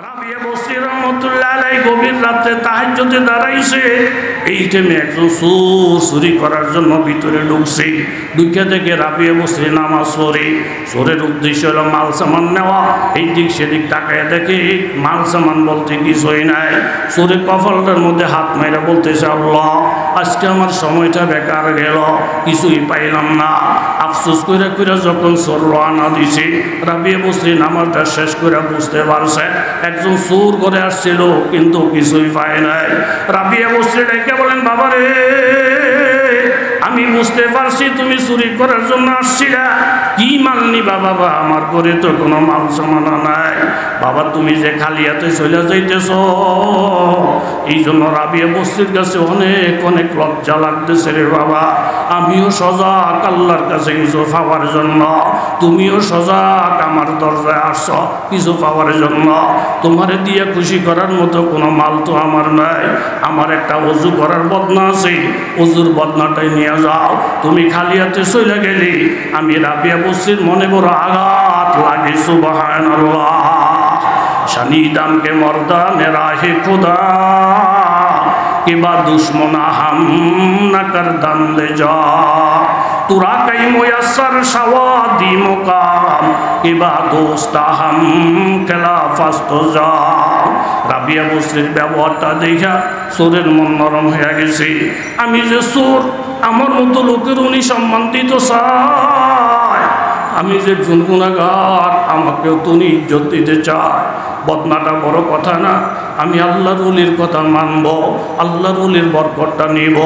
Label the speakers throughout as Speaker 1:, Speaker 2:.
Speaker 1: রাবিয়া বসরি রহমতুল্লাহ আলাইহি গভীর রাতে তাহাজ্জুদে দাঁড়াইছে। এই টাইমে একজন চুরি করার জন্য ভিতরে ঢুকছে। ঢুকে থেকে রাবিয়া বসরি নামাজ পড়ে। চোরের উদ্দেশ্য হলো মাল সামান নেওয়া। এই দিক সেদিক তাকায় দেখে মাল সামান বলতে কিছুই নাই। চোরে কপালটার মধ্যে হাত মেরে বলতেছে, আল্লাহ আজকে আমার সময়টা বেকার গেল, কিছুই পাইলাম না। আফসোস করে করে যখন চোর রওনা দিছে, রাবিয়া বসরি নামাজটা শেষ করে বুঝতে পারছে একজন চোর করে আসছিল, কিন্তু কিছুই পায় নাই। রাবিয়া বসরি ডেকে বলেন, বাবা রে, আমি বুঝতে পারছি তুমি চুরি করার জন্য আসছিলা। কি মাল নিবা বাবা? আমার ঘরে তো কোনো মাল সামানা নাই। বাবা তুমি যে খালি হাতে চলে যাইতেছ, এই জন্য রাবিয়া বসরির কাছে অনেক অনেক লজ্জা লাগতেছে রে বাবা। আমিও সজাগ আল্লাহর কাছে কিছু পাওয়ার জন্য, তুমিও সজাগ আমার দরজায় আসছ কিছু পাওয়ার জন্য। তোমারে দিয়ে খুশি করার মতো কোনো মাল তো আমার নাই। আমার একটা অজু করার বদনা আছে, অজুর বদনাটাই নিয়ে যাও। তুমি খালি হাতে চলে গেলি, আমি রাবিয়া বসরির মনে বড় আঘাত লাগে। সুবহানাল্লাহ। শানিদাম কে মর্দানে রাহে খুদা কিবা দুশ্মনা হাম না কর দম ले जा तुरा कई मुयस्सर शवादी मुकाम किबा दोस्ता हम खिलाफत जा। রাবিয়া বসরির ব্যবহারটা দেখা চোরের মন নরম হয়ে গেছে। আমি যে চোর, আমার মতো লোকের উনি সম্মান দিতে চায়। আমি যে গুনাহগার, আমাকেও তুমি ইজ্জত দিতে চায়। বদনাটা বড় কথা না, আমি আল্লাহর ওলির কথা মানব, আল্লাহর ওলির বরকতটা নিব।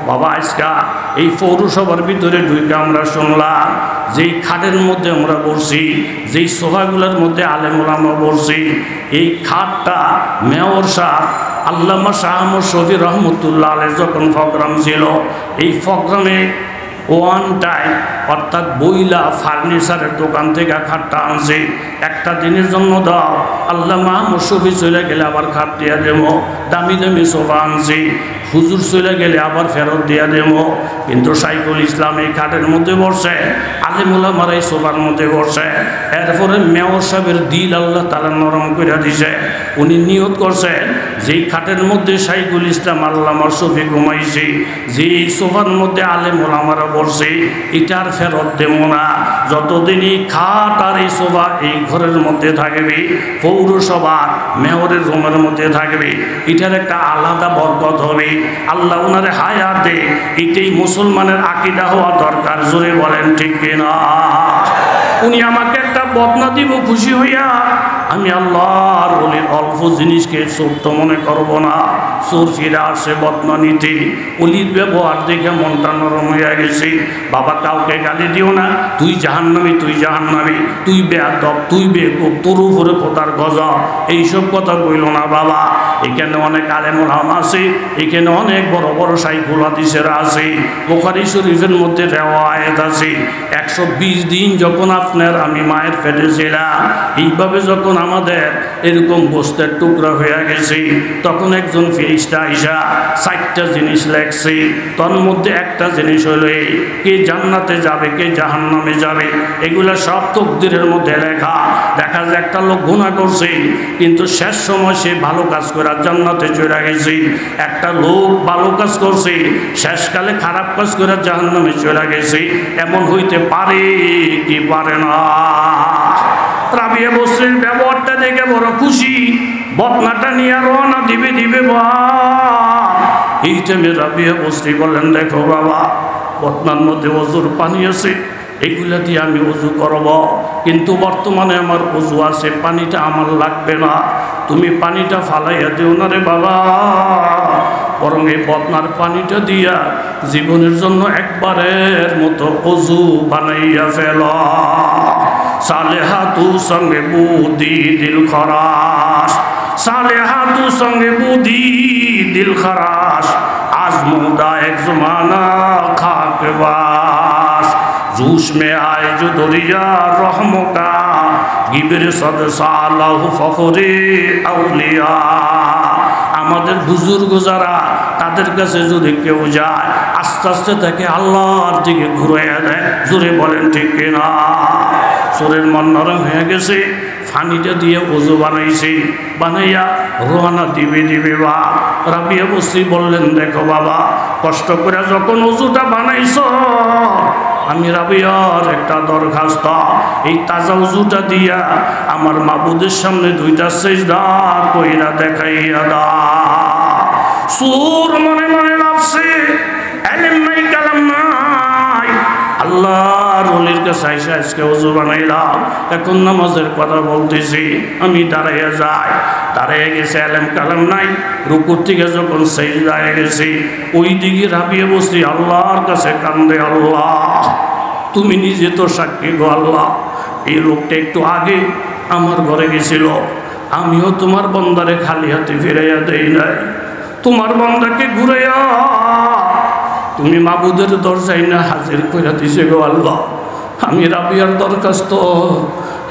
Speaker 1: বাবা আজকা এই পৌরসভার ভিতরে ঢুকে আমরা শুনলাম যেই খাটের মধ্যে আমরা বসছি, যেই সোফাগুলোর মধ্যে আলেম ওলামা বসছি, এই খাটটা মেয়র সাহেব আল্লামা শাহ আহমদ শফি রহমতুল্লাহ আলাইহি যখন প্রোগ্রাম ছিল, এই প্রোগ্রামে ওয়ান টাইম অর্থাৎ বইলা ফার্নিচারের দোকান থেকে খাটটা আনছে। একটা দিনের জন্য দাও, আল্লামা আহমদ শফি চলে গেলে আবার খাট দিয়া দেব। দামি দামি সোফা আনছি, হুজুর চলে গেলে আবার ফেরত দিয়া দেব। কিন্তু সাইকুল ইসলাম এই খাটের মধ্যে বসে, আলেমুল্লাহ মারাই সোফার মধ্যে বসে। এরপরে মেয়র সাহেবের দিল আল্লাহ তাআলা নরম করে দিছে। উনি নিয়ত করছে যেই খাটের মধ্যে সাইকুল ইসলাম আল্লামা শফি ঘুমাইছে, যেই সোফার মধ্যে আলেমুল্লাহ মারা বসে, এটার ফেরত দেব না। যতদিন এই খাট আর এই সোফা এই ঘরের মধ্যে থাকবে, পৌরসভার মেয়রের রুমের মধ্যে থাকবে, এটার একটা আলাদা বরকত হবে। আল্লাহ ওনারে হায়াত দে। এটাই মুসলমানের আকীদা হওয়া দরকার। জোরে বলেন ঠিক কিনা? উনি আমাকে একটা বদনা দিব খুশি হইয়া, আমি আল্লাহর ওলির অল্প জিনিসকে ছোট্ট মনে করব না। চোর ফিরে আসে বদনা নিতে। ওলির ব্যবহার দেখে মনটা নরম হয়ে গেছে। বাবা কাউকে গালি দিও না, তুই জাহান্নামী, তুই জাহান্নামী, তুই বেয়াদব, তুই বেকুব, তোর উপরে কোথার গজব, এইসব কথা বইল না বাবা। এখানে অনেক আলেম ওলামা আছে, এখানে অনেক বড় বড় শাইখুল হাদিসেরা আছে। বুখারী শরীফের মধ্যে রিওয়ায়াত আছে 120 দিন যখন আপনার আমি মায়ের পেটে ছিলাম, এইভাবে যখন আমাদের এরকম গোস্তের টুকরা হয়ে গেছে, তখন একজন ফেরেশতা আইসা 4টা জিনিস লেখছে। তার মধ্যে একটা জিনিস হলো কে জান্নাতে যাবে, কে জাহান্নামে যাবে, এগুলা সব তকদিরের মধ্যে লেখা। দেখা যায় একটা লোক গুনাহ করছে, কিন্তু শেষ সময় সে ভালো কাজ করে জান্নাতে চলে গেছে। একটা লোক ভালো কাজ করছে, শেষকালে খারাপ কাজ করে জাহান্নামে চলে গেছে। এমন হইতে পারে কি পারে না? রাবিয়া বসরির ব্যবহারটা দেখে বড় খুশি। বদনাটা নিয়ে রওনা দিবে বা এই টাইমে রাবিয়া বসরি বললেন, দেখো বাবা, বদনার মধ্যে ওজুর পানি আছে, এগুলা দিয়ে আমি ওযু করব, কিন্তু বর্তমানে আমার ওযু আছে, পানিটা আমার লাগবে না। তুমি পানিটা ফালাইয়া দিও না রে বাবা, বরং এই বদনার পানিটা দিয়া জীবনের জন্য একবারের মতো ওযু বানাইয়া ফেল। সালেহাতু সঙ্গে বুদ্ধি দিল খরাস, সালেহাতু সঙ্গে বুদ্ধি দিল খরাস, আজমুদা এক জমানা খাকবাস, জুস में आए जो दरिया रहम का गिबर सद सालहु फखरे औलिया। আমাদের বুজুর্গ যারা, তাদের কাছে যদি কেউ যায়, আস্তে আস্তে তাকে আল্লাহর দিকে ঘুরিয়ে দেয়। জোরে বলেন ঠিক কিনা? চোরের মন নরম হয়ে গেছে। ফানিটা দিয়ে ওযু বানাইছে, বানাইয়া রোহানা দিবে বাপ। রাবিয়া বসরি বললেন, দেখো বাবা, কষ্ট করে যখন ওযুটা বানাইছো, আমি রাবিয়ার একটা দরখাস্ত, এই তাজা ওযুটা দিয়া আমার মাবুদের সামনে 2টা সিজদা কইরা দেখাইয়া দাও। সুর মনে মনে ভাবছে, এলেম নাই কালাম নাই, আল্লাহর ওলির কাছে আইসা আজকে ওযু বানাইলাম, এখন নামাজের কথা বলতেছি, আমি দাঁড়াইয়া যাই। দাঁড়াইয়া গেছে, এলেম কালাম নাই, রুকুর থেকে যখন সিজদায় গেছি, ওই দিকে রাবিয়া বসরি আল্লাহর কাছে কান্দে, আল্লাহ তুমি নিজে তো সাক্ষী গো আল্লাহ, এই লোকটা একটু আগে আমার ঘরে গেছিল, আমিও তোমার বন্দারে খালি হাতে ফিরাইয়া দেই নাই, তোমার বন্দাকে ঘুরাইয়া তুমি মাবুদের দরজায় না হাজির কইরা দিছে গো আল্লাহ। আমি রাবিয়ার দরখাস্ত,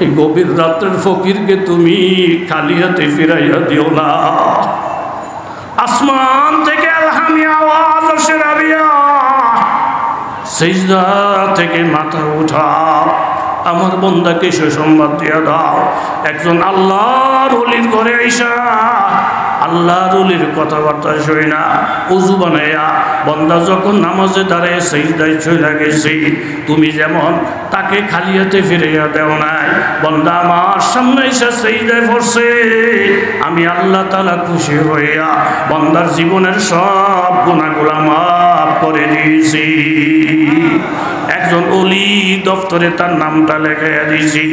Speaker 1: এই গভীর রাত্রের ফকিরকে তুমি খালি হাতে ফিরাইয়া দিও না। আসমান থেকে আলহামি আওয়াজ আসে, রাবিয়া সিজদা থেকে মাথা উঠা, আমার বন্দাকে সুসংবাদ দিয়া দাও। একজন আল্লাহর ওলির ঘরে আইসা আল্লাহর ওলির কথাবার্তা শুই না, ওযু বানাইয়া বন্দা যখন নামাজে দাঁড়ায় সিজদায় চলে গেছি, তুমি যেমন তাকে খালি হাতে ফিরাইয়া দেও নাই, বন্দা আমার সামনে এসে সিজদায় পড়ছে, আমি আল্লাহ তাআলা খুশি হইয়া বন্দার জীবনের সব গুনাহগুলো মাফ করে দিয়েছি। একজন ওলি দপ্তরে তার নামটা লেখাইয়া দিয়েছি,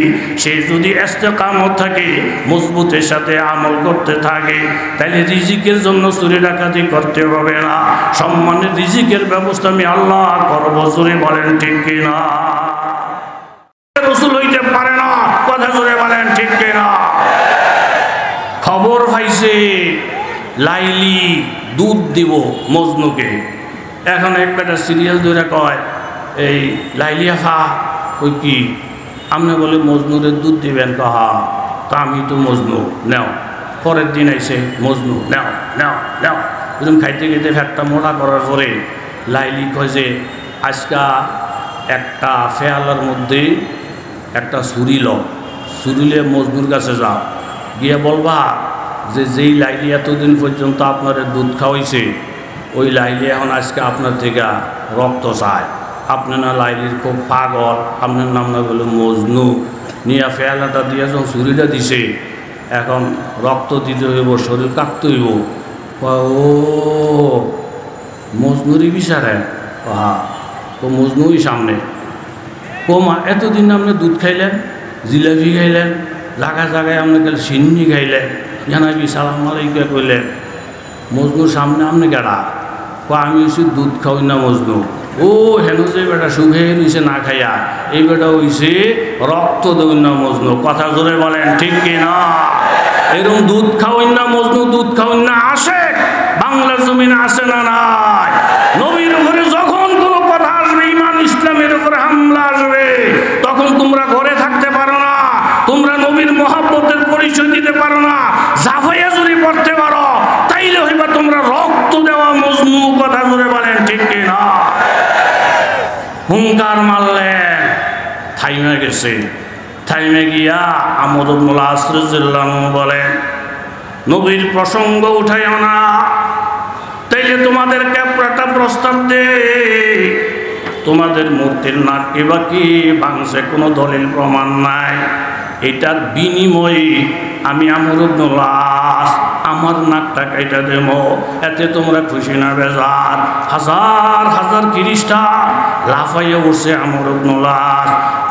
Speaker 1: সে যদি ইস্তেকামত থাকে, মজবুতের সাথে আমল করতে থাকে, তাহলে রিজিকের জন্য চুরি ডাকাতি করতে হবে না, সম্মানের রিজিকের ব্যবস্থা আমি আল্লাহ করব। জোরে বলেন ঠিক কিনা? রাসূল হইতে পারে না, কথা জোরে বলেন ঠিক কিনা? খবর পাইছে লাইলি দুধ দিব মজনুকে, এখন একটা সিরিয়াল ধরে কয়, এই লাইলিয়াফা ওই কি আপনি বলে মজনুরের দুধ দিবেন, কহা তা আমি তো মজনু, নেও। পরের দিন আইসে মজনু, নেও নেও নেও, এরকম খাইতে খাইতে ফ্যাটটা মোটা করার পরে লাইলি কয় যে আজকা একটা ফেয়ালার মধ্যে একটা সুরিলে মজনুর কাছে যাও, গিয়ে বলবা যে যেই লাইলি এতদিন পর্যন্ত আপনার দুধ খাওয়াইছে, ওই লাইলি এখন আজকে আপনার থেকে রক্ত চায়, আপনি না লাইলির খুব পাগল, আপনার নাম না বলে মজনু, নিয়ে ফেয়ালাটা দিয়ে যখন ছুরিটা দিছে, এখন রক্ত দিতে হইব, শরীর কাঁপতে হইব, ও মজনুরই বিচারে, হ্যাঁ ও মজনুই সামনে, মা এতদিন আপনি দুধ খাইলেন, জিলাপি খাইলেন, জায়গায় জায়গায় আপনি গেলে সিন্নি খাইলেন, জানাবি সালাম আলাইকা কইলেন, মজনুর সামনে আপনি গেড়া, আমি হচ্ছি দুধ খাওয়াই না মজনু, ও হেন যে বেটা সুখে নিছে না খাইয়া, এই বেটা হইছে রক্ত দেবেন না মজনু। কথা জোরে বলেন ঠিক কিনা? এরকম দুধ খাওয়াই না মজনু, দুধ খাওয়াই না আসে বাংলার জমিনে আসে না নাই? নবীর উপরে যখন কোনো কথা আসবে, ইমান ইসলামের উপরে হামলা আসবে, তখন তোমরা ঘরে থাকতে পারো না, তোমরা নবীর মহব্বতের পরিচয় দিতে পারো না, জাফাইয়া যদি পড়তে পারো, তাইলে হইবা তোমরা রক্ত দেওয়া মজনু। কথা জোরে বলেন ঠিক কিনা? হুঙ্কার মারলেন, থাইমে গেছে, থাইমে গিয়া আমর ইবনুল আস রাদিয়াল্লাহু আনহু বলেন, নবীর প্রসঙ্গ উঠাইও না, তাইলে তোমাদেরকে একটা প্রস্তাব দে, তোমাদের মূর্তির নাক বা কি ভাঙছে, কোনো দলিল প্রমাণ নাই, এটার বিনিময়ে আমি আমর ইবনুল আস আমার নাকটা কাইটা দেব, এতে তোমরা খুশি না বেজার? হাজার হাজার খ্রিস্টান লাফাইয়া উঠছে আমর ইবনুল আস,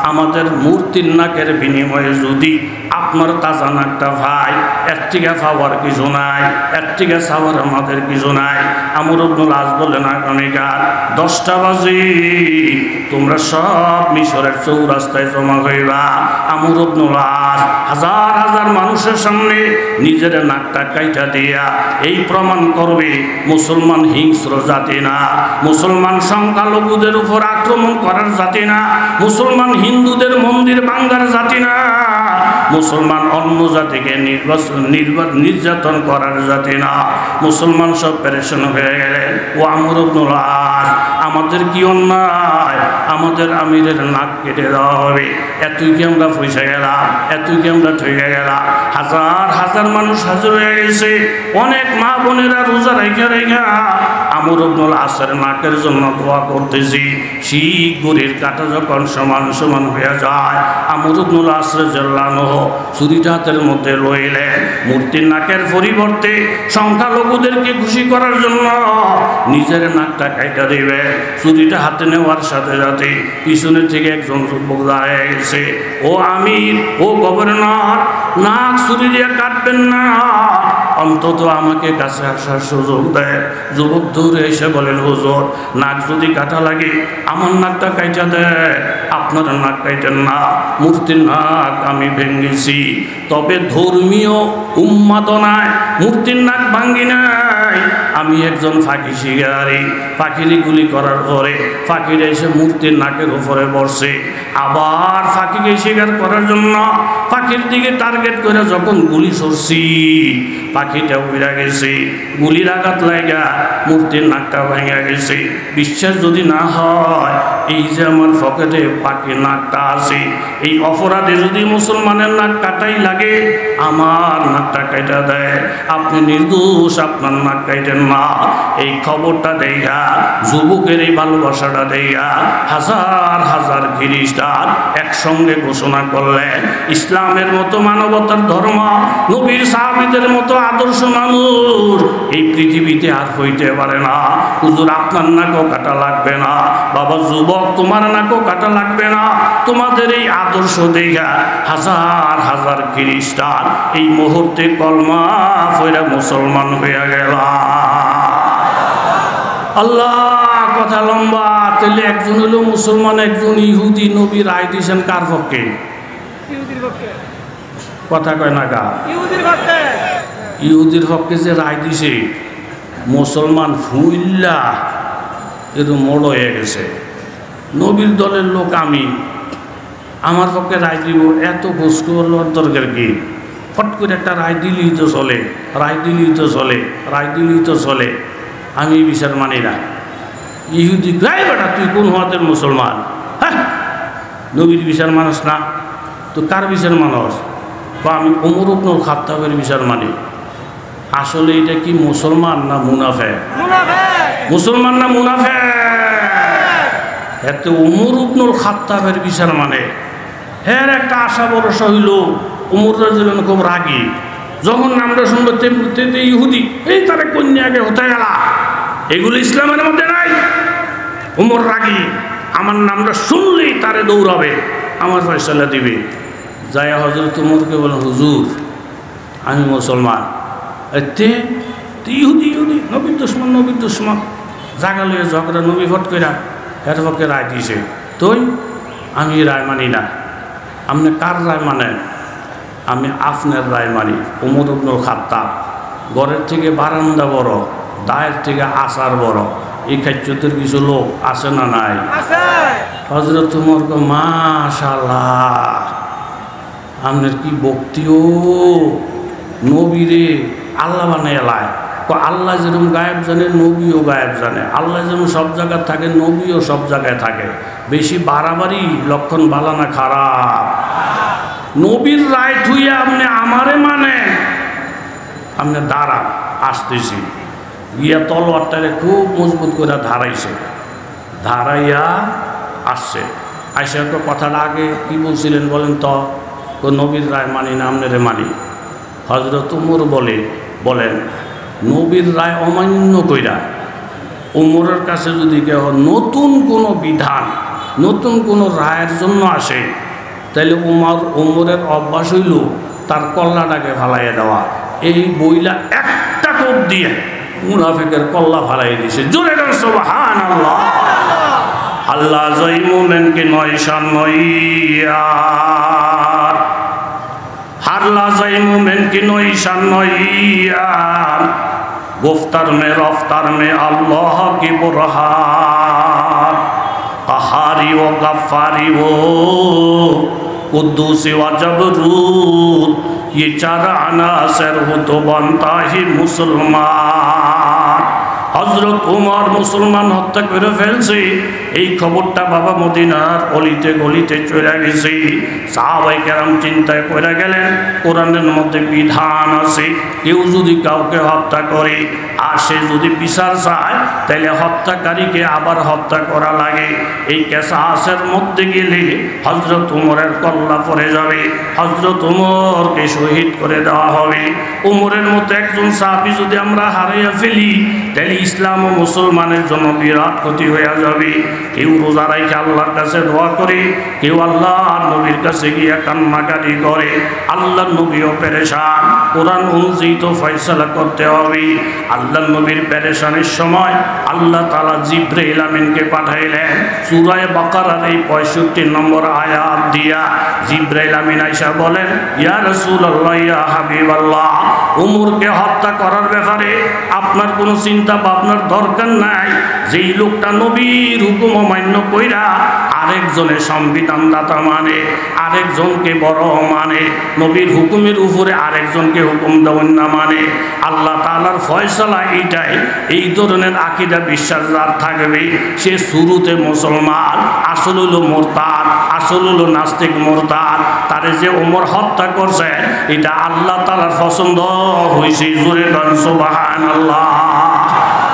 Speaker 1: আমাদের মূর্তির নাকের বিনিময়ে যদি আপনার তাজা নাকটা ভাই, এর থেকে পাওয়ার কিছু নাই, এর থেকে চাওয়ার আমাদের কিছু নাই। আমর ইবনুল আস বললেন, আগামীকাল 10টা বাজে তোমরা সব মিশরের চৌরাস্তায় জমা হইবা। আমর ইবনুল আস হাজার হাজার মানুষের সামনে নিজের নাকটা কাইটা দিয়া এই প্রমাণ করবে মুসলমান হিংস্র জাতি না, মুসলমান সংখ্যালঘুদের উপর আক্রমণ করার জাতি না, মুসলমান হিন্দুদের মন্দির ভাঙ্গার জাতি না, মুসলমান অন্য জাতিকে নির্যাতন করার জাতি না। মুসলমান সব পেরেশান হয়ে গেলেন। ও আমর ইবনুল আস আমাদের কি অন্যায়? আমাদের আমিরের নাক কেটে দেওয়া হবে। এতই কি আমরা পয়সা গেলাম? এতই কি আমরা ঠকে গেলাম? হাজার হাজার মানুষ হাজির হয়ে গেছে। অনেক মা বোনেরা রোজা রেখা আমর ইবনুল আসের নাকের জন্য দোয়া করতেছি। শিখ গড়ির কাটা যখন সমান সমান হয়ে যায়, আমর ইবনুল আস রাদিয়াল্লাহু আনহু ছুরিটা হাতের মধ্যে লইলেন। মূর্তির নাকের পরিবর্তে সংখ্যালঘুদেরকে খুশি করার জন্য নিজের নাকটা কাইটা দিবে। ছুরিটা হাতে নেওয়ার সাথে সাথে পিছনে থেকে একজন যুবক দাঁড়িয়ে গেছে। ও আমির, ও গভর্নর, নাক ছুরি দিয়ে কাটবেন না, অন্তত আমাকে কাছে আসার সুযোগ দেয়। যুবক দৌড়ে এসে বলেন, হুজুর, নাক যদি কাটা লাগে আমার নাকটা কাইটা দেয়, আপনার নাক কাইটেন না। মূর্তির নাক আমি ভেঙেছি, তবে ধর্মীয় উন্মাদনায় মূর্তির নাক ভাঙ্গি নাই। আমি একজন ফাঁকি শিকারী। পাখিরি গুলি করার পরে পাখিরা এসে মূর্তির নাকের উপরে বসে। আবার ফাঁকিকে শিকার করার জন্য পাখির দিকে টার্গেট করে যখন গুলি ছড়ছি, পাখিটা উড়ে গেছে। গুলির আঘাত লাগা মূর্তির নাকটা ভেঙে গেছে। বিশ্বাস যদি না হয়, এই যে আমার পকেটে পাখির নাকটা আছে, এই অপরাধে যদি মুসলমানের নাক কাটাই লাগে, আমার নাকটা কাটা দেয়। আপনি নির্দোষ, আপনার নাক কাটেন না। এই খবরটা দেয়া, যুবকের এই ভালোবাসাটা দেয়া হাজার হাজার খ্রিস্টান একসঙ্গে ঘোষণা করলেন, ইসলামের মতো মানবতার ধর্ম, নবীর সাহাবীদের মতো আদর্শ মানুষ এই পৃথিবীতে আর হইতে পারে না। হুজুর, আপনার নাকও কাটা লাগবে না। বাবা যুবক, তোমার নাকও কাটা লাগবে না। তোমাদের এই আদর্শ দেখা হাজার হাজার খ্রিস্টান এই মুহূর্তে কলমা পড়ে মুসলমান হয়ে গেল। আল্লাহ, কথা লম্বা। তাহলে একজন হলো মুসলমান, একজন ইহুদি। নবী রায় দিয়েছেন কার পক্ষে? কথা কয় না গা? ইহুদির পক্ষে যে রায় দিছে, মুসলমান ফুইল্লা এরকম মোড় হয়ে গেছে। নবীর দলের লোক আমি, আমার পক্ষে রায় দিব, এত ঘুষখোর দরকার কি? ফট করে একটা রায় দিলেই তো চলে, রায় দিলেই তো চলে, রায় দিলেই তো চলে। আমি বিচার মানি না। ইহুদি গাই বেটা, তুই কোন হওয়াদের মুসলমান? হ্যাঁ, নবীর বিচার মানুষ না তো কার বিচার মানুষ? আমি ওমর ইবনুল খাত্তাবের বিচার মানি। আসলে এটা কি মুসলমান না মুনাফেক? মুসলমান না মুনাফেক? এতে ওমর ইবনুল খাত্তাবের বিচার মানে। হ্যাঁ, একটা আশা ভরসা হইল। ওমর রাদিয়াল্লাহু আনহু খুব রাগী। যখন নামটা শুনবো তেমনি ইহুদি, এই তারা কন্যাকে হতে গেলা, এগুলো ইসলামের মধ্যে নাই। ওমর রাগী, আমার নামটা শুনলেই তারে দৌড়াবে, আমার ফয়সালা দিবে। যাই হজরত ওমরকে বলেন, হুজুর আমি মুসলমান। এতে ইহুদি ইহুদি নবীর দুশমন, নবীর দুশমন জাগা লইয়া ঝগড়া। নবী ফট কইরা এর পক্ষে রায় দিয়েছে, তুই আমি রায় মানি না। আপনি কার রায় মানেন? আমি আপনার রায় মানি। ওমর ইবনুল খাত্তাব, ঘরের থেকে বারান্দা বড়, দায়ের থেকে আসার বড়। এই খাদ্যতের কিছু লোক আছে না নাই? হযরত ওমর কো, মাশাআল্লাহ, আপনার কি বক্তিও নবীরে আল্লাহ বানায় এলায়। আল্লাহ যেরকম গায়েব জানে, নবীও গায়েব জানে। আল্লাহ যেরকম সব জায়গায় থাকে, নবীও সব জায়গায় থাকে। বেশি বাড়াবাড়ি লক্ষণ ভালো না খারাপ? নবীর রায় থুইয়া আপনি আমারে মানে, আপনি দাঁড়ান, আসতেছি। গিয়া তলোয়ারটারে খুব মজবুত করে ধারাইছে, ধারাইয়া আসছে। আইসা তো কথাটা আগে কি বলছিলেন বলেন তো? নবীর রায় মানি না, আপনারে মানি। হযরত ওমর বলেন, নবীর রায় অমান্য কইরা ওমরের কাছে যদি কেউ নতুন কোনো বিধান, নতুন কোনো রায়ের জন্য আসে, তাইলে ওমরের অভ্যাস হইল তার কল্লাটাকে ফালাইয়া দেওয়া। এই বইলা একটা কোপ দিয়ে মুনাফিকের কল্লা ফালাই দিছে। জোরে গান সুবহানাল্লাহ। আল্লাহ জয় মুমিনকে নয়শান নইয়া, হারলা জয় মুমিনকে নয়শান নইয়া, गुफ्तार में रफ्तार में अल्लाह की बुरहान, कहारी वो गफ्फारी वो कुद्दूसी व जबरूत, ये चार अनासर हो तो बनता ही मुसलमान। হযরত ওমর মুসলমান হত্যা করে ফেলছে, এই খবরটা বাবা মদিনার অলিতে গলিতে চলে গেছে। সাহাবায়ে কেরাম চিন্তায় পড়ে গেলেন, কোরআনের মধ্যে বিধান আছে কেউ যদি কাউকে হত্যা করে আর সে যদি বিচার চায় তাহলে হত্যাকারীকে আবার হত্যা করা লাগে। এই কেসাসের মধ্যে গেলে হযরত ওমরের কল্লা পড়ে যাবে, হযরত ওমরকে শহীদ করে দেওয়া হবে। ওমরের মতো একজন সাহাবী যদি আমরা হারিয়ে ফেলি তাহলে ইসলাম ও মুসলমানের জন্য বিরাট ক্ষতি হয়ে যাবে। কেউ রোজা রাখে আল্লাহর কাছে দোয়া করে, কেউ আল্লাহর নবীর কাছে গিয়ে কান্নাকাটি করে। আল্লাহর নবীও পেরেশান, কোরআন অনুযায়ী তো ফয়সালা করতে হবে। আল্লাহর নবীর পেরেশানির সময় আল্লাহ তাআলা জিবরাইল আমিনকে পাঠাইলেন। সূরা বাকারার এই 65 নম্বর আয়াত দিয়া জিবরাইল আমিন আয়েশা বলেন, ইয়া রাসূলুল্লাহ, ইয়া হাবিবাল্লাহ, ওমরকে হত্যা করার ব্যাপারে আপনার কোনো চিন্তা ভাবনার দরকার নাই। যেই লোকটা নবীর হুকুম অমান্য কইরা আরেকজনের সংবিধান দাতা মানে, আরেকজনকে বড় মানে, নবীর হুকুমের উপরে আরেকজনকে হুকুম দেওয়ান না মানে, আল্লাহ তাআলার ফয়সালা এইটাই। এই ধরনের আকীদা বিশ্বাস যার থাকবে সে শুরুতে মুসলমান, আসল হলো মুরতাদ, আসল হলো নাস্তিক মুরতাদ। তারে যে ওমর হত্যা করছে এটা আল্লাহ তাআলার পছন্দ হয়েছে। জোরে বলেন সুবহানাল্লাহ।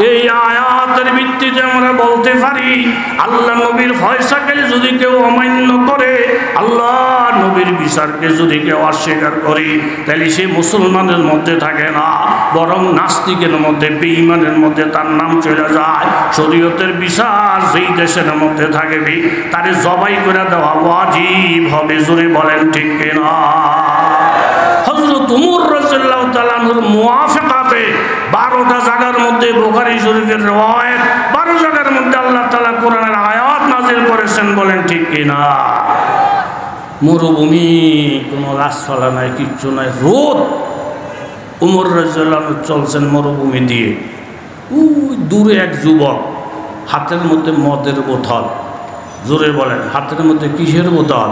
Speaker 1: এই আয়াতের ভিত্তিতে আমরা বলতে পারি আল্লাহ নবীর ফয়সালাকে যদি কেউ অমান্য করে, আল্লাহ নবীর বিচারকে যদি কেউ অস্বীকার করে তাহলে সে মুসলমানের মধ্যে থাকে না, বরং নাস্তিকের মধ্যে, বেঈমানের মধ্যে তার নাম চলে যায়। শরীয়তের বিচার যেই দেশের মধ্যে থাকবে তারে জবাই করে দেওয়া ওয়াজিব হবে। জোরে বলেন ঠিক কিনা? হযরত ওমর রাদিয়াল্লাহু তাআলা আনহুর মুওয়াফাকাতে 12টা জায়গার মধ্যে বুখারী শরীফের riwayat 12 জায়গার মধ্যে আল্লাহ তাআলা কোরআনের আয়াত নাযিল করেছেন। বলেন ঠিক কিনা? মরুভূমি, কোনো গাছপালা নাই, কিচ্ছু নাই, রোদ। ওমর রাদিয়াল্লাহু আনহু চলছেন মরুভূমি দিয়ে। ওই দূরে এক যুবক, হাতের মধ্যে মদের বোতল। জোরে বলেন, হাতের মধ্যে কিসের বোতল?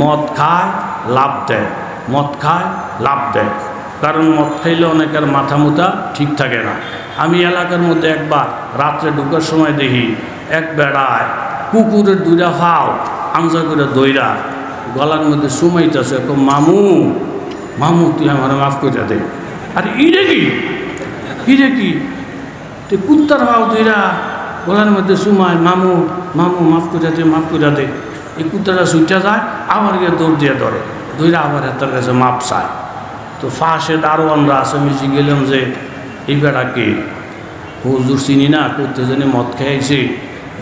Speaker 1: মদ খায়, লাভ দেয়, মদ খায়, লাভ দেয়। কারণ মদ খাইলে অনেকের মাথা মুথা ঠিক থাকে না। আমি এলাকার মধ্যে একবার রাত্রে ঢুকার সময় দেখি এক বেড়ায় কুকুরের 2টা ফাও আমজা করে দইরা গলার মধ্যে সুমাইতেছে, মামু মামু তুই আমার মাফ করে দে। আর ইরে কি, ইরে কি, তুই কুত্তার ফাও দইরা গলার মধ্যে সুমায়, মামু মামু মাফ করে দে, মাফ করে দে। এই কুত্তাটা ছুটে যায়, আবার গিয়ে দৌড় দিয়ে ধরে, দইরা আবার তার কাছে মাপ চায়। তো ফাঁসে দারোয়ানরা আছে, আমি গেলাম যে এই বেড়াকে হুজুর চিনি না, করতে জানি মদ খেয়েছে।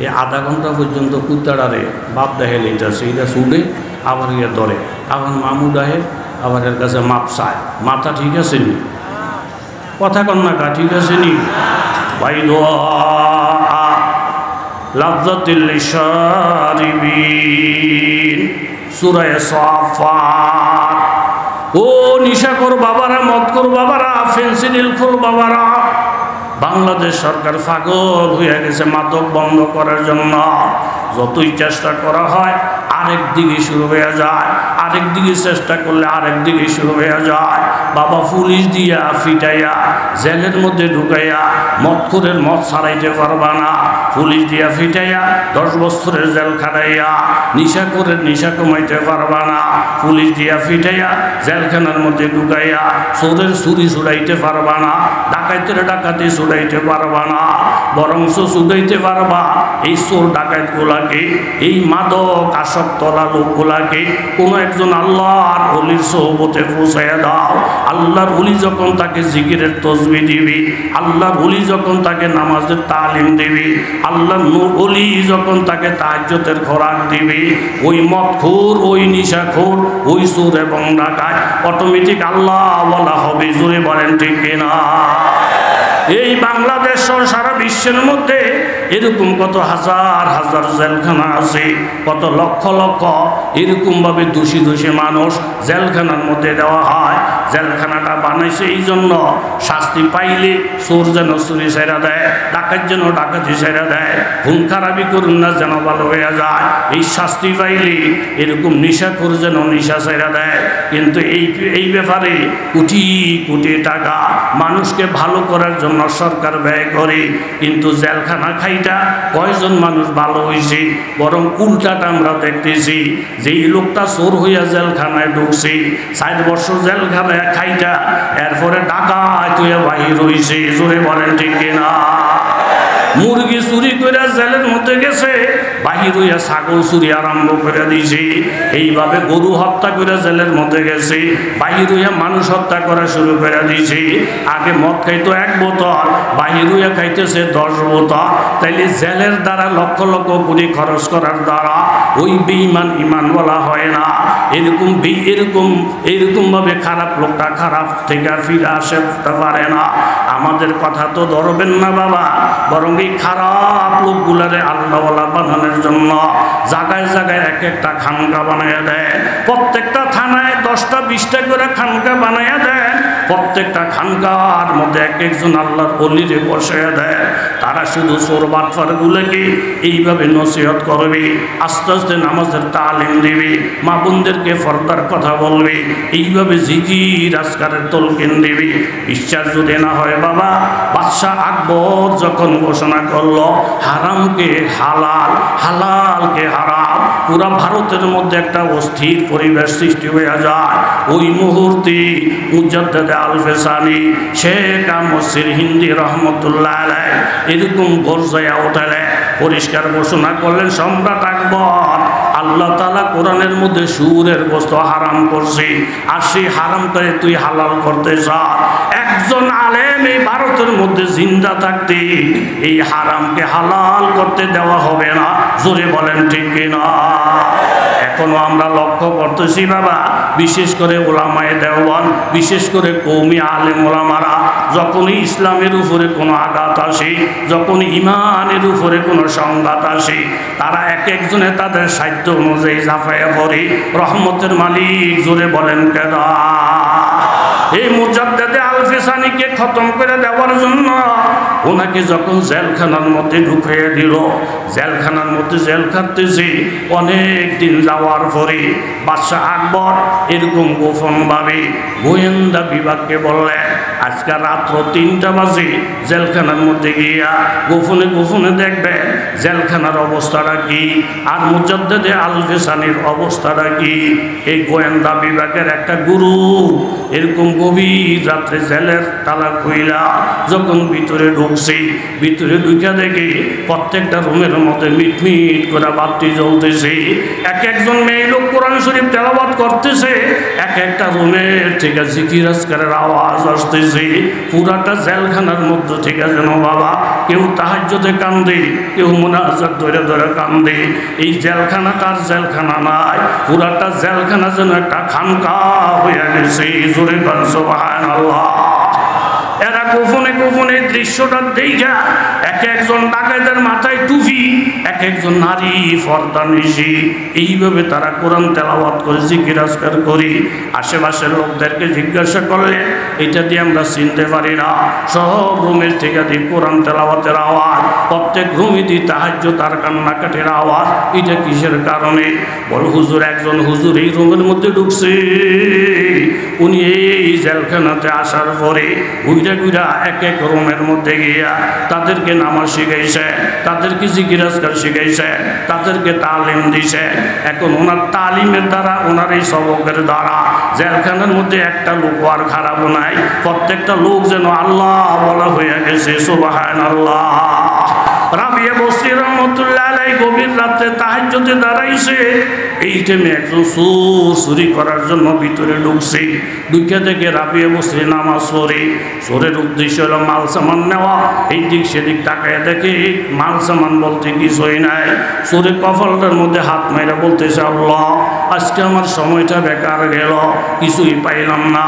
Speaker 1: এই আধা ঘন্টা পর্যন্ত কুত্তাটারে বাপ দেখে লেটাছে, এটা শুনে আবার গিয়ে ধরে, আবার মামু ডাহে, আবার এর কাছে মাপ চায়। মাথা ঠিক আছে নি? কথা কন্যাকা ঠিক আছে নি? ভাই লাযযাতিল লিশারিবিন, সূরা সাফাত। ও নিশাখোর বাবারা, মদখোর বাবারা, ফেন্সিডিলখোর বাবারা, বাংলাদেশ সরকার পাগল হয়ে গেছে মাদক বন্ধ করার জন্য। যতই চেষ্টা করা হয় আরেক দিকে শুরু হয়ে যায়, আরেক দিকে চেষ্টা করলে আরেক দিকে শুরু হয়ে যায়। বাবা পুলিশ দিয়া ফিটাইয়া জেলের মধ্যে ঢুকাইয়া মদখোরের মদ ছাড়াইতে পারবা না। পুলিশ দিয়া ফিটাইয়া 10 বছরের জেল খাটাইয়া নিশাখোরের নিশা কমাইতে পারবা না। পুলিশ দিয়া ফিটাইয়া জেলখানার মধ্যে ঢুকাইয়া চোরের চুরি ছুড়াইতে পারবা না, ডাকাইতের ডাকাতি ছুড়াইতে পারবা না। বরংস ছুড়াইতে পারবা এই চোর ডাকাত গুলাকে, এই মাদক আসক্তরা লোকগুলাকে কোনো একজন আল্লাহর ওলির সোহবতে পৌঁছাইয়া দাও। আল্লাহর ওলি যখন তাকে জিকিরের তসবিহ দিবি, আল্লাহর ওলি যখন তাকে নামাজের তালিম দিবি, আল্লাহর ওলি যখন তাকে তাহাজ্জুদের খোরাক দিবি, ওই মদখোর, ওই নিশাখোর, ওই চোর এবং ডাকাত অটোমেটিক আল্লাহ বলা হবে। জোরে বলেন ঠিক কিনা? এই বাংলাদেশ সহ সারা বিশ্বের মধ্যে এরকম কত হাজার হাজার জেলখানা আছে, কত লক্ষ লক্ষ এরকমভাবে দোষী দোষী মানুষ জেলখানার মধ্যে দেওয়া হয়। জেলখানাটা বানাইছে এই জন্য শাস্তি পাইলে চোর যেন চুরি ছেড়া দেয়, ডাকাত যেন ডাকাতি ছেড়া দেয়, খুন খারাপি করুন না যেন ভালো হয়ে যায়। এই শাস্তি পাইলে এরকম নেশাখোর যেন নেশা ছেড়া দেয়। কিন্তু এই ব্যাপারে কোটি কোটি টাকা মানুষকে ভালো করার জন্য সরকার ব্যয় করে, কিন্তু জেলখানা খাইটা কয়জন মানুষ ভালো হয়েছে? বরং উল্টাটা আমরা দেখতেছি, যেই লোকটা চোর হইয়া জেলখানায় ঢুকছে, 60 বছর জেলখানায় খাইটা এরপরে ডাকাত হইয়া বাহির হয়েছে। জোরে বলেন ঠিক কিনা? মুরগি চুরি করে জেলের মধ্যে গেছে, বাহির হইয়া ছাগল চুরি আরম্ভ করে দিয়েছে। এইভাবে গরু হত্যা করে জেলের মধ্যে গেছে, বাহির হইয়া মানুষ হত্যা করা শুরু করে দিয়েছে। আগে মদ খাইতো 1 বোতল, বাহির হইয়া খাইতেছে 10 বোতল। তাইলে জেলের দ্বারা লক্ষ লক্ষ কোটি খরচ করার দ্বারা ওই বেঈমান ইমান বলা হয় না। এরকম ভাবে খারাপ লোকটা খারাপ থেকে ফিরে আসতে পারে না। আমাদের কথা তো ধরবেন না বাবা, বরং এই খারাপ লোকগুলারে আল্লাহওয়ালা বানানোর জন্য জায়গায় জায়গায় এক একটা খানকা বানাইয়া দেয়। প্রত্যেকটা থানায় 10টা 20টা করে খানকা বানাইয়া দেয়। প্রত্যেকটা খানকার মধ্যে এক একজন আল্লাহর ওলিরে বসাইয়া দেয়। তারা শুধু চোর বাটপারগুলোকে এইভাবে নসিহত করবে, আস্তে আস্তে নামাজের তালিম দেবে, মা বোনদেরকে ফরদার কথা বলবে, এইভাবে জিকির আজকারের তলকিন দেবে। বিশ্বাস যদি না হয় বাবা, বাদশাহ আকবর যখন ঘোষণা করলো হারামকে হালাল, হালালকে হারাম, পুরা ভারতের মধ্যে একটা অস্থির পরিবেশ সৃষ্টি হয়ে যায়। ওই মুহূর্তে মুজাদ্দেদ আল-ফেসানি শেখ মসজিদ হিন্দি রহমতুল্লাহ আলাইহি এরকম গর্জায়া ওঠালে পরিষ্কার ঘোষণা করলেন, সম্রাট আকবর, আল্লাহ তাআলা কোরআনের মধ্যে সুরের গোশত হারাম করছে, আর সেই হারাম করে তুই হালাল করতে চাস। একজন আলেম এই ভারতের মধ্যে জিন্দা থাকতে এই হারামকে হালাল করতে দেওয়া হবে না। জোরে বলেন ঠিক কিনা? এখনো আমরা লক্ষ্য করতেছি বাবা, বিশেষ করে ওলামায়ে দেওয়ান, বিশেষ করে কওমি আলেম ওলামারা যখনই ইসলামের উপরে কোনো আঘাত আসে, যখন ইমানের উপরে কোনো সংঘাত আসে, তারা এক একজনে তাদের সাধ্য অনুযায়ী ঝাঁপাইয়া পড়ে। রহমতের মালিক জোরে বলেন কেডা? এই মুজাদ্দেদ আল-ফিসানিকে খতম করে দেওয়ার জন্য ওনাকে যখন জেলখানার মধ্যে ঢুকিয়ে দিল, জেলখানার মধ্যে জেল খাটতেছে অনেক দিন যাওয়ার পরে বাদশাহ আকবর এরকম গোপনভাবে গোয়েন্দা বিভাগকে বললেন, আজকে রাত্র 3টা বাজে জেলখানার মধ্যে গিয়া গোপনে গোপনে দেখবে জেলখানার অবস্থাটা কি, আর মুজাদ্দেদ আল-ফিসানির অবস্থাটা কি। এই গোয়েন্দা বিভাগের একটা গুরু এরকম গভীর রাত্রে জেলের তালা খুইলা যখন ভিতরে ঢুকছে, ভিতরে ঢুকা দেখে প্রত্যেকটা রুমের মধ্যে মিটমিট করে বাতি জ্বলতেছে। এক একজন মেয়ে লোক কোরআন শরীফ তেলাওয়াত করতেছে, এক একটা রুমের থেকে জিকির আজকারের আওয়াজ আসতেছে। পুরাটা জেলখানার মধ্যে থেকে যেন বাবা কেউ তাহাজ্জুদে কান্দে, কেউ মুনাজাত ধরে ধরে কান্দে। এই জেলখানাটা আর জেলখানা নাই, পুরাটা জেলখানা যেন একটা খানকা হয়ে গেছে। জোরে বলেন সুবহানাল্লাহ। এরা গোপনে গোপনে দৃশ্যটা দেখা এক একজন ডাকাতের মাথায় টুপি, এক একজন নারী পর্দা নিশি, এইভাবে তারা কোরআন তেলাওয়াত করে জিকির আজকার করি। আশেপাশের লোকদেরকে জিজ্ঞাসা করলে এটা দিয়ে আমরা চিনতে পারি না। সব রুমের থেকে দিয়ে কোরআন তেলাওয়াতের আওয়াজ, প্রত্যেক রুমে দিয়ে তাহাজ্জুদ আর কান্নাকাটির আওয়াজ। এটা কিসের কারণে? বল হুজুর, একজন হুজুর এই রুমের মধ্যে ঢুকছে। উনি এই জেলখানাতে আসার পরে ঘুরা ঘুরা এক এক রুমের মধ্যে গিয়া তাদেরকে নামাজ শিখাইছে, তাদেরকে জিকির আজকার শিখাইছে, তাদেরকে তালিম দিছে। এখন ওনার তালিমের দ্বারা, ওনার এই সবকের দ্বারা জেলখানার মধ্যে একটা লোক আর খারাপ নাই, প্রত্যেকটা লোক যেন আল্লাহ বলা হয়ে গেছে। সুবহানাল্লাহ। রাবিয়া বসরি রহমতুল্লাহ আলাইহি গভীর রাতে তাহাজ্জুদে দাঁড়াইছে। এই টাইমে একজন চোর চুরি করার জন্য ভিতরে ঢুকছে। ঢুকে থেকে রাবিয়া বসরি নামাজ পড়ে, চোরের উদ্দেশ্য হলো মাল সামান নেওয়া। এই দিক সেদিক তাকায় দেখে মাল সামান বলতে কিছুই নাই। চোরে কপালটার মধ্যে হাত মেরে বলতেছে, আল্লাহ আজকে আমার সময়টা বেকার গেল, কিছুই পাইলাম না।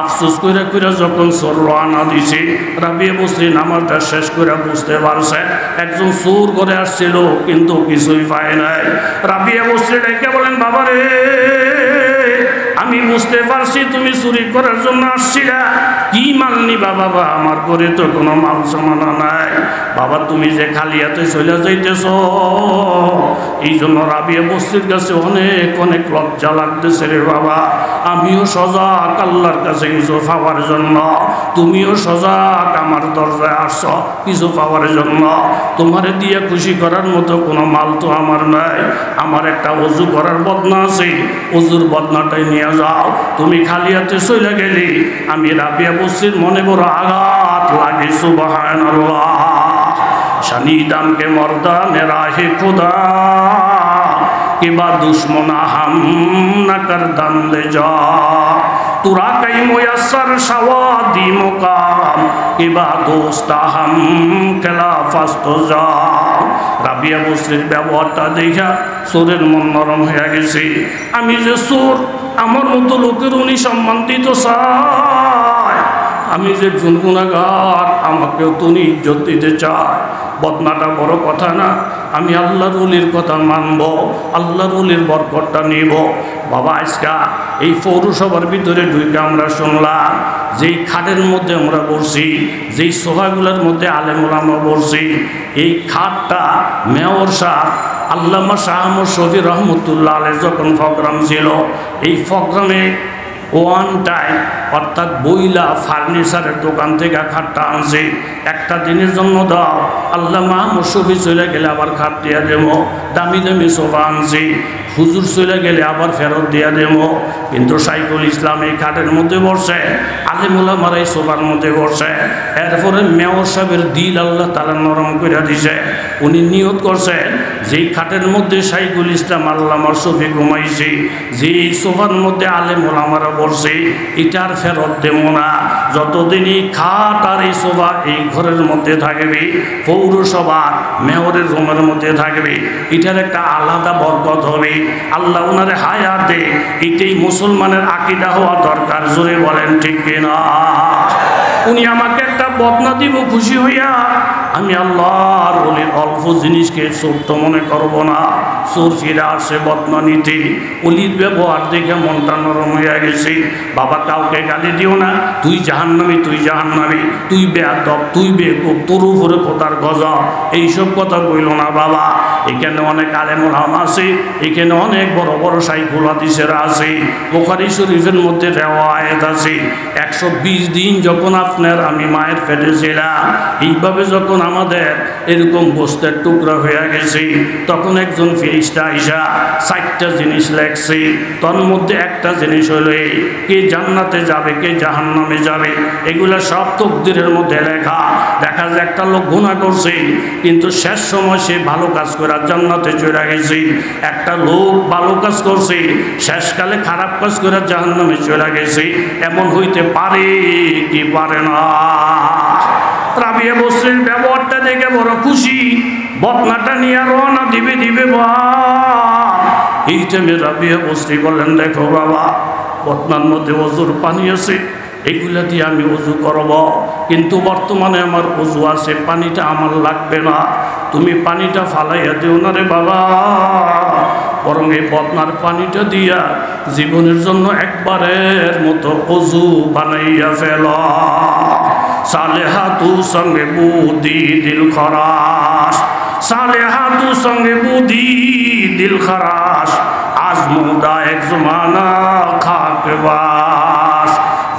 Speaker 1: আফসোস করে করে যখন চোর রওনা দিছে, রাবিয়া বসরি নামাজটা শেষ করে বুঝতে পারছে একজন চোর করে আসছিল, কিন্তু কিছুই পায় নাই। রাবিয়া বসরি ডেকে বলেন, বাবা রে, আমি বুঝতে পারছি তুমি চুরি করার জন্য আসছিলা। কি মাল নিবা বাবা? আমার ঘরে তো কোনো মাল সামানা নাই। বাবা তুমি যে খালি হাতে চলে যাইতেছ, এই জন্য রাবিয়া বস্তির কাছে অনেক অনেক লজ্জা লাগতেছে রে বাবা। আমিও সজাগ আল্লাহর কাছে কিছু পাওয়ার জন্য, তুমিও সজাগ আমার দরজায় আসছ কিছু পাওয়ার জন্য। তোমারে দিয়ে খুশি করার মতো কোনো মাল তো আমার নাই। আমার একটা অজু করার বদনা আছে, অজুর বদনাটাই নিয়ে যাও। তুমি খালি হাতে চলে গেলি, আমি রাবিয়া বস্তির মনে বড় আঘাত লাগে। সুবহানাল্লাহ। शनीदम के मर्दान राहे खुदा कि बा दुश्मना हम न कर दम ले जा तुरा कई मुयस्सर शवादी मुकाम कि बा दोस्ता हम खिलाफत जा। রাবিয়া বস্তির ব্যবহারটা দেখা সুরের মন নরম হয়ে গেছে। আমি যে সুর, আমার মতো লোকের উনি সম্মান দিতে চায়। আমি যে গুনগুনাগার, আমাকেও তুমি ইজ্জত দিতে চায়। বদনাটা বড় কথা না, আমি আল্লাহর ওলির কথা মানব, আল্লাহর ওলির বরকতটা নিব। বাবা আজকা এই পৌরসভার ভিতরে ঢুকে আমরা শুনলাম যেই খাটের মধ্যে আমরা বসছি, যেই সোফাগুলোর মধ্যে আলেম ওলামা বসছি, এই খাটটা মেয়র সাহেব আল্লামা শাহ আহমদ শফি রহমতুল্লাহ আলাইহি যখন প্রোগ্রাম ছিল, এই প্রোগ্রামে ওয়ান টাইম অর্থাৎ বইলা ফার্নিচারের দোকান থেকে খাটটা আনছে। একটা দিনের জন্য দাও, আল্লাহ মাহমুদ শফি চলে গেলে আবার খাট দিয়া দেব। দামি দামি সোফা আনছি, হুজুর চলে গেলে আবার ফেরত দিয়া দেব। কিন্তু সাইকুল ইসলাম এই খাটের মধ্যে বসে, আলেমুল্লাহ মারাই সোফার মধ্যে বসে। এরপরে মেয়র সাহেবের দিল আল্লাহ তাআলা নরম করে দিছে। উনি নিয়ত করছে যেই খাটের মধ্যে সাইকুল ইসলাম আল্লামা শফি ঘুমাইছে, যেই সোফার মধ্যে আলেমুল্লাহ মারা বসে, এটার ফেরত দেব না। যতদিন এই খাট আর এই সোফা এই ঘরের মধ্যে থাকবে, পৌরসভার মেয়রের রুমের মধ্যে থাকবে, এটার একটা আলাদা বরকত হবে। আল্লাহ ওনারে হায়াত দে। এটাই মুসলমানের আকীদা হওয়া দরকার। জোরে বলেন ঠিক কিনা? উনি আমাকে একটা বদনা দিব খুশি হইয়া। আমি আল্লাহর ওলির অল্প জিনিসকে ছোট্ট মনে করব না। চোর ফিরে আসে বদনা নিতে। অলির ব্যবহার দেখে মনটা নরম হয়ে গেছে। বাবা কাউকে গালি দিও না, তুই জাহান্নামী, তুই জাহান্নামী, তুই বেয়াদব, তুই বেকুব, তোর উপরে কোথার গজব, এইসব কথা বইল না বাবা। এখানে অনেক আলেম ওলামা আছে, এখানে অনেক বড় বড় শাইখুল হাদিসেরা আছে। বুখারী শরীফের মধ্যে রিওয়ায়াত আছে 120 দিন যখন আপনার আমি মায়ের পেটে ছিলাম, এইভাবে যখন আমাদের এরকম গোস্তের টুকরা হয়ে গেছে, তখন একজন ফেরেশতা আইসা 4টা জিনিস লেখছে। তার মধ্যে একটা জিনিস হলো কে জান্নাতে যাবে, কে জাহান্নামে যাবে, এগুলা সব তকদিরের মধ্যে লেখা। দেখা যায় একটা লোক গুনাহ করছে, কিন্তু শেষ সময় সে ভালো কাজ করে জান্নাতে চলে গেছে। একটা লোক ভালো কাজ করছে, শেষকালে খারাপ কাজ করে জাহান্নামে চলে গেছে। এমন হইতে পারে কি পারে না? রাবিয়া বস্তির ব্যবহারটা দেখে বড় খুশি। বদনাটা নিয়ে রওনা দিবে বা এই টাইমে রাবিয়া বস্তি বললেন, দেখো বাবা, বদনার মধ্যে ওজুর পানি আছে, এগুলা দিয়ে আমি ওযু করব, কিন্তু বর্তমানে আমার ওযু আছে, পানিটা আমার লাগবে না। তুমি পানিটা ফালাইয়া দিও না রে বাবা, বরং এই বদনার পানিটা দিয়া জীবনের জন্য একবারের মতো ওযু বানাইয়া ফেল। সালেহাতু সঙ্গে বুদ্ধি দিল খরাস, সালেহাতু সঙ্গে বুদ্ধি দিল খরাস, आजमूदा एक ज़माना खाकबास,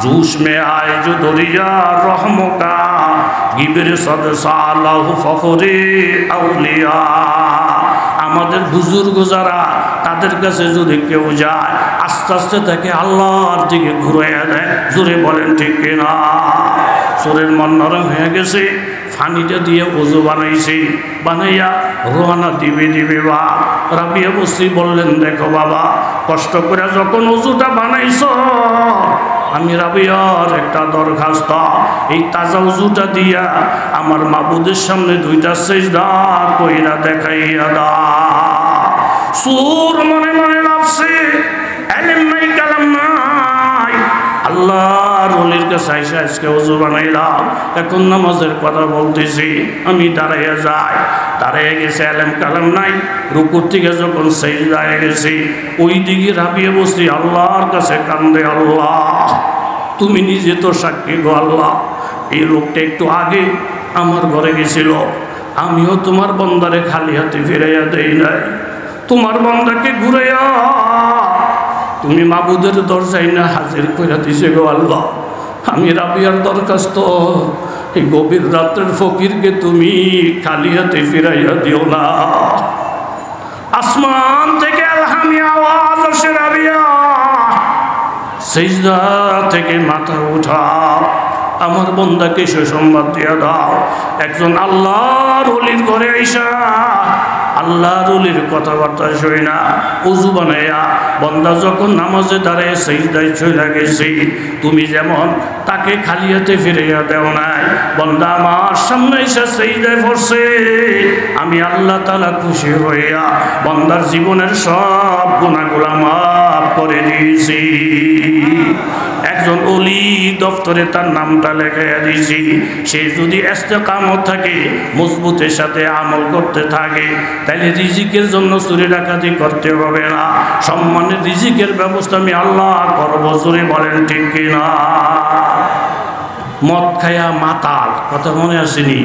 Speaker 1: जोश में आए जो दरिया रहमों का, गिबर सद सालह फखरे औलिया। আমাদের বুজুর্গ যারা, তাদের কাছে যদি কেউ যায়, আস্তে আস্তে তাকে আল্লাহর দিকে ঘুরাইয়া দেয়। জোরে বলেন ঠিক কিনা? সুরের মন নরম হয়ে গেছে। পানিটা দিয়ে ওযু বানাইছে, বানাইয়া রওনা দিবে বা রাবিয়া বস্তি বললেন, দেখো বাবা, কষ্ট করে যখন ওযুটা বানাইছো, আমি রাবিয়ার একটা দরখাস্ত, এই তাজা ওযুটা দিয়া আমার মাবুদের সামনে 2টা সিজদা কইরা দেখাইয়া দাও। সুর মনে মনে ভাবছে, ইলম নাই কালাম নাই, আল্লাহর ওলির কাছে আইসা আজকে ওযু বানাইলাম, এখন নামাজের কথা বলতেছি, আমি দাঁড়াইয়া যাই। দাঁড়াইয়া গেছে, আলেম কালাম নাই। রুকুর থেকে যখন সিজদায় গেছি, ওই দিকে রাবিয়া বসছি, আল্লাহর কাছে কান্দে, আল্লাহ তুমি নিজে তো সাক্ষী গো আল্লাহ, এই লোকটা একটু আগে আমার ঘরে গেছিল, আমিও তোমার বন্দারে খালি হাতে ফিরাইয়া দেই নাই, তোমার বন্দাকে ঘুরাইয়া তুমি মাবুদের দরজায় না হাজির কইরা দিছে গো আল্লাহ। আমি রাবিয়ার দরখাস্ত, এই গভীর রাত্রের ফকিরকে তুমি খালি হাতে ফিরাইয়া দিও না। আসমান থেকে আলহামি আওয়াজ আসে, রাবিয়া সিজদা থেকে মাথা উঠা, আমার বন্দাকে সুসংবাদ দিয়া দাও। একজন আল্লাহর ওলির ঘরে আইসা আল্লাহর ওলির কথাবার্তা শুই না, ওযু বানাইয়া বন্দা যখন নামাজে দাঁড়ায় সিজদায় চলে গেছি, তুমি যেমন তাকে খালি হাতে ফিরাইয়া দেও নাই, বন্দা আমার সামনে এসে সিজদায় পড়ছে, আমি আল্লাহ তাআলা খুশি হইয়া বন্দার জীবনের সব গুনাহগুলো মাফ করে দিয়েছি। একজন ওলি দপ্তরে তার নামটা লেখাইয়া দিয়েছি, সে যদি ইস্তেকামত থাকে, মজবুতের সাথে আমল করতে থাকে, তাহলে রিজিকের জন্য চুরি ডাকাতি করতে হবে না, সম্মানের রিজিকের ব্যবস্থা আমি আল্লাহ করবো। জোরে বলেন ঠিক কিনা? মদ খায়া মাতাল, কথা মনে আসেনি?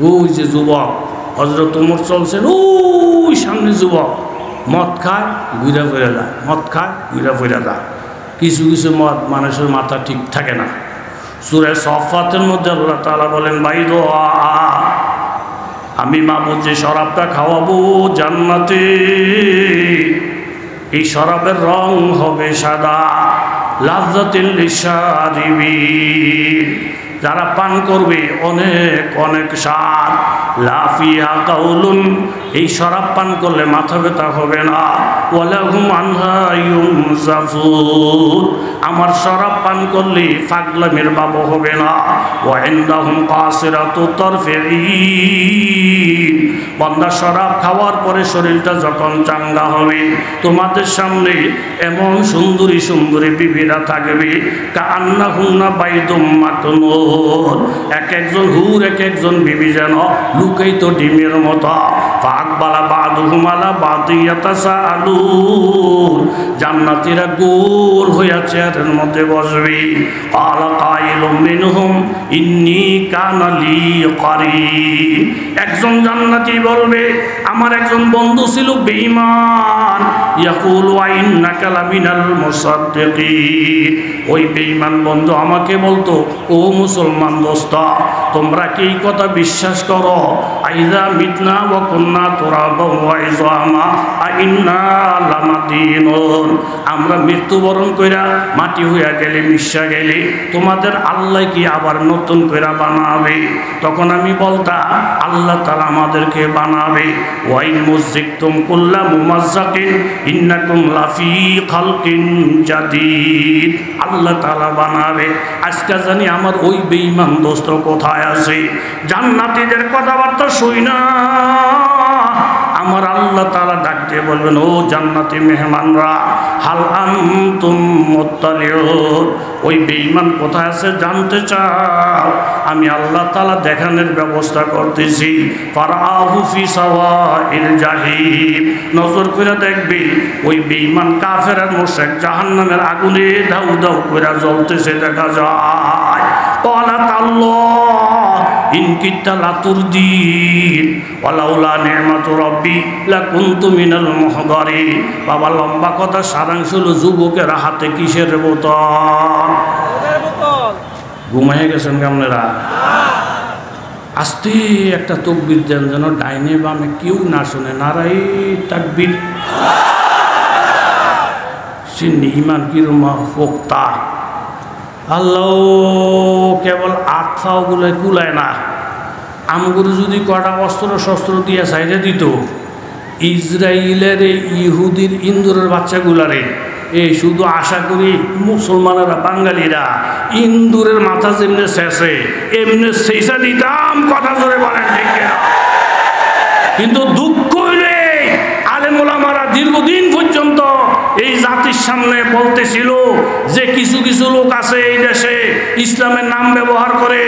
Speaker 1: ওই যে যুবক হযরত ওমর চলছেন, ওই সামনে যুবক মদ খায় ঘুরা ফিরে যায়, মদ খায় ঘুরা ফিরে যায়। কিছু কিছু মদ মানুষের মাথা ঠিক থাকে না। সূরা সফাতের মধ্যে আল্লাহ তাআলা বলেন, বাইদো আমি মাবুদ যে শরাবটা খাওয়াবো জান্নাতে, এই শরাবের রং হবে সাদা, লাযযাতিল লিশারিবিন, যারা পান করবে অনেক অনেক স্বাদ, লাফিয়া কাউলুন, এই শরাব পান করলে মাথা ব্যথা হবে না, ওয়ালাহুম আনহা ইউনজাফুন, আমার শরাব পান করলে পাগলামির বাবু হবে না, ওয়া ইনদাহুম কাসিরাতুত তারফিঈন, বান্দা শরাব খাওয়ার পরে শরীরটা যখন চাঙ্গা হবে, তোমাদের সামনে এমন সুন্দরী সুন্দরী বিবিরা থাকবে, কাআন্নাহুন্না বাইদুম মাকনুন, এক একজন হুর এক একজন বিবি যেন লুকায়িত ডিমের মতো, ফাকবালা বাদুহুম আলা বাদি ইয়াতাসাআলুন, জান্নাতীরা গোল হইয়া চেয়ারের মধ্যে বসবে, ক্বালা কাইলুম মিনহুম ইন্নী কানা লি কারীন, একজন জান্নাতী বলবে আমার একজন বন্ধু ছিল বেঈমান, ইয়াকুলু ইন্নাকা লামিনাল মুসাদ্দিকিন, ওই বেঈমান বন্ধু আমাকে বলতো, ও মুসলমান দোস্ত তোমরা কি এই কথা বিশ্বাস করো, আইযা মিতনা ওয়া কুন্না তুরাবা ওয়া ইযামা আইন্না লামাদিনুন, আমরা মৃত্যুবরণ কইরা মাটি হইয়া গেলে মিশা গেলে তোমাদের আল্লাহ কি আবার নতুন কইরা বানাবে? তখন আমি বলতাম আল্লাহ তাআলা আমাদেরকে বানাবে, ওয়াইন মুযিকতুম কুল্লা মুমাজ্জাকিন ইন্নাকুম লাফি খালকিন জাদীদ, আল্লাহ তাআলা বানাবে। আজকে জানি আমার ওই বেঈমান দোস্ত কোথায় আছে, জান্নাতীদের কথাবার্তা শুই না, আমার আল্লাহ তাআলা ডাক দিয়ে বলবেন, ও জান্নাতি মেহমানরা, হাল আনতুম মুত্তালিউন, ওই বেঈমান কোথায় আছে জানতে চাও? আমি আল্লাহ তাআলা দেখানোর ব্যবস্থা করতেছি। ফারাহু ফি সাওয়াইল জাহিম, নজর করে দেখবে ওই বেঈমান কাফের আর মুশরিক জাহান্নামের আগুনে দাউ দাউ করে জ্বলতেছে দেখা যায়। ক্বালাত আল্লাহ ইন কিত্তা লাতুরদিন ওয়ালাউলা নি'মাতু রাব্বি লাকুনতু মিনাল মুহদারিন। বাবা লম্বা কথা, সারাংশ হলো যুবকের হাতে কিসের বোতল? ঘুমাইয়া গেছেন আপনারা? আস্তে একটা তাকবীর দেন যেন ডাইনে বামে কেউ না শুনে। নারায়ে তাকবীর। সে ইমান কিরমা পোক্তা, আল্লাহ কেবল আত্মাগুলো কুলায় না, আমগুলো যদি কটা অস্ত্র শস্ত্র দিয়ে সাইডে দিত, ইসরায়েলের ইহুদির ইন্দুরের বাচ্চাগুলারে এই শুধু আশা করি মুসলমানেরা বাঙালিরা ইন্দুরের মাথা যেমনি শেষে এমনি সেইসা দিতাম, কথা জোরে বলেন ঠিক না? কিন্তু দুঃখ হইলে আলেম ওলামারা দীর্ঘদিন পর্যন্ত এই জাতির সামনে বলতেছিল যে কিছু কিছু লোক আছে এই দেশে ইসলামের নাম ব্যবহার করে,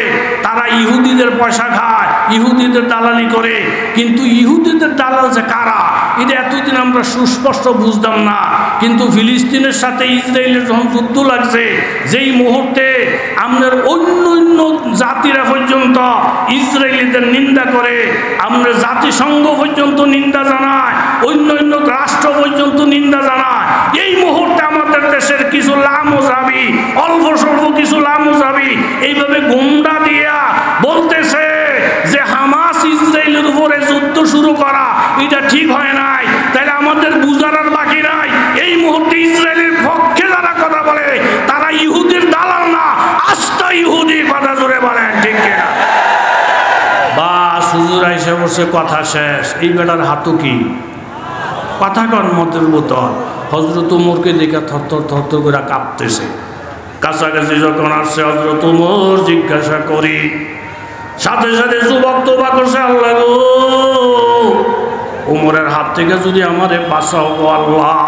Speaker 1: তারা ইহুদিদের পয়সা খায়, ইহুদিদের দালালি করে। কিন্তু ইহুদিদের দালাল যে কারা এটা এতদিন আমরা সুস্পষ্ট বুঝতাম না। কিন্তু ফিলিস্তিনের সাথে ইসরায়েলের যখন যুদ্ধ লাগছে, যেই মুহূর্তে আমাদের অন্য অন্য জাতিরা পর্যন্ত ইসরায়েলিদের নিন্দা করে, আমাদের জাতিসংঘ পর্যন্ত নিন্দা জানায়, অন্য অন্য রাষ্ট্র পর্যন্ত নিন্দা জানায়, এই মুহূর্তে আমাদের দেশের কিছু লামোজাবি, অল্প স্বল্প কিছু লামোজাবি এইভাবে গুন্ডা দিয়া বলতেছে যে হামাস ইসরায়েলের উপরে যুদ্ধ শুরু করা এটা ঠিক হয় নাই। তাহলে আমাদের বুঝার আর বাকি নাই, এই মুহূর্তে ইসরায়েলের পক্ষে যারা কথা বলে তারা ইহুদির দালাল না, আস্থা ইহুদি। কথা জোরে বলেন ঠিক কিনা? বাস হুজুর আইসা বসে, কথা শেষ। এই বেটার হাতও কি কথা কন মতের বোতল। হজরত উমরকে দেখে থরথর থরথর করে কাঁপতেছে। কাছাকাছি যখন আসছে হজরত উমর জিজ্ঞাসা করি, সাথে সাথে যুবক তোবা করছে, আল্লাহ গো, উমরের হাত থেকে যদি আমারে বাঁচাও গো আল্লাহ,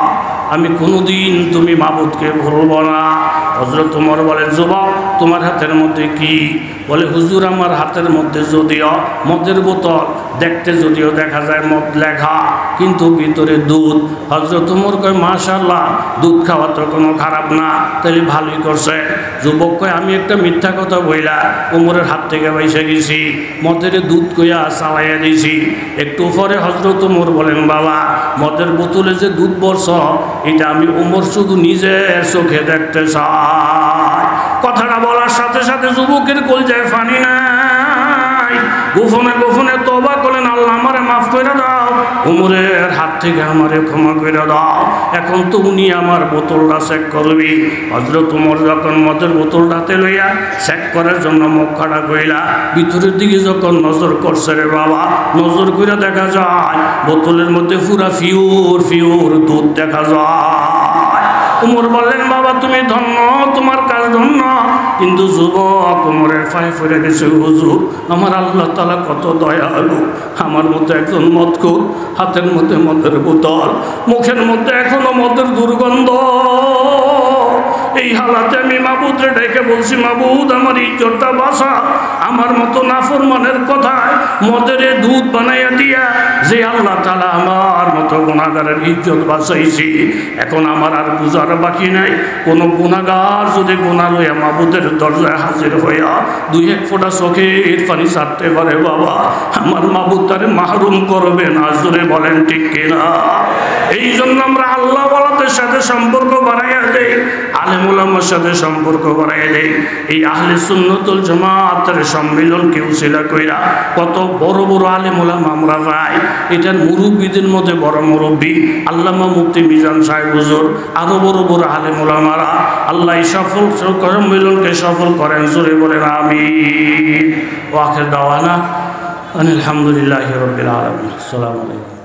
Speaker 1: আমি কোনোদিন তুমি মাবুদকে ভুলব না। হজরত উমর বলে, যুবক তোমার হাতের মধ্যে কি? বলে, হুজুর আমার হাতের মধ্যে যদিও মদের বোতল, দেখতে যদিও দেখা যায় মদ লেখা, কিন্তু ভিতরে দুধ। হজরত উমর কয়, মাশাআল্লাহ, দুধ খাওয়া তো কোনো খারাপ না, তাহলে ভালোই করছে। যুবক কয়, আমি একটা মিথ্যা কথা বইলা উমরের হাত থেকে বাইসে গেছি, মদের দুধ কইয়া চালাইয়া দিয়েছি। একটু পরে হজরত উমর বলেন, বাবা মদের বোতলে যে দুধ বর্ষ এটা আমি উমর শুধু নিজের চোখে দেখতে চাই। কথাটা বলার সাথে সাথে যুবকের কলজায় পানি নাই, গোপনে গোপনে তওবা করলেন, আল্লাহ আমারে মাফ করে দাও, উমরের হাত থেকে আমারে ক্ষমা করে দাও। এখন তো উনি আমার বোতলটা চেক করবি। হযরত উমর যখন মদের বোতলটা হাতে লইয়া চেক করার জন্য মক্কাটা কইলা, ভিতরের দিকে যখন নজর করছে রে বাবা, নজর করে দেখা যায় বোতলের মধ্যে পুরা ফিউর দুধ দেখা যায়। উমর বললেন, বাবা তুমি ধন্য, তোমার কাজ ধন্য। কিন্তু যুবক উমরের পায়ে পড়ে গেছে, হুজুর আমার আল্লাহ তাআলা কত দয়ালু, আমার মতো একজন মদখোর, হাতের মধ্যে মদের বোতল, মুখের মধ্যে এখনো মদের দুর্গন্ধ। এই হালাতে আমি মাবুদরে ডেকে বলছি, মাবুদ আমার ইজ্জতটা বাঁচা। আমার মতো নাফরমানের কথায় মদের দুধ বানাইয়া দিয়া যে আল্লাহ তাআলা আমার মতো গুনাহগারের ইজ্জত বাঁচাইছি, এখন আমার আর বুঝার বাকি নাই। কোনো গুনাহগার যদি গুনাহ লইয়া মাবুদের দরজায় হাজির হইয়া দুই এক ফোঁটা চোখের পানি ছাড়তে পারে, বাবা আমার মাবুদ তারে মাহরুম করবে না। জোরে বলেন ঠিক কিনা? এই জন্য আমরা আল্লাহ ওয়ালাদের সাথে সম্পর্ক বাড়াইয়া দেই, আলেম ওলামার সাথে সম্পর্ক বাড়াইয়া দেই। এই আহলে সুন্নাতুল জামাতের সম্মিলন কেউ ছিলা কইরা কত বড় বড় আলেম ওলামা আমরা পাই। এটার মুরব্বীদের মধ্যে বড় মুরব্বী আল্লামা মুফতি মিজান সাহেব হুজুর, আরো বড় বড় আলেম ওলামারা। আল্লাহ এই সফল সম্মিলনকে সফল করেন। জোরে বলেন আমিন। ওয়া আখির দাওয়ানা আলহামদুলিল্লাহি রাব্বিল আলামিন। আসসালামু আলাইকুম।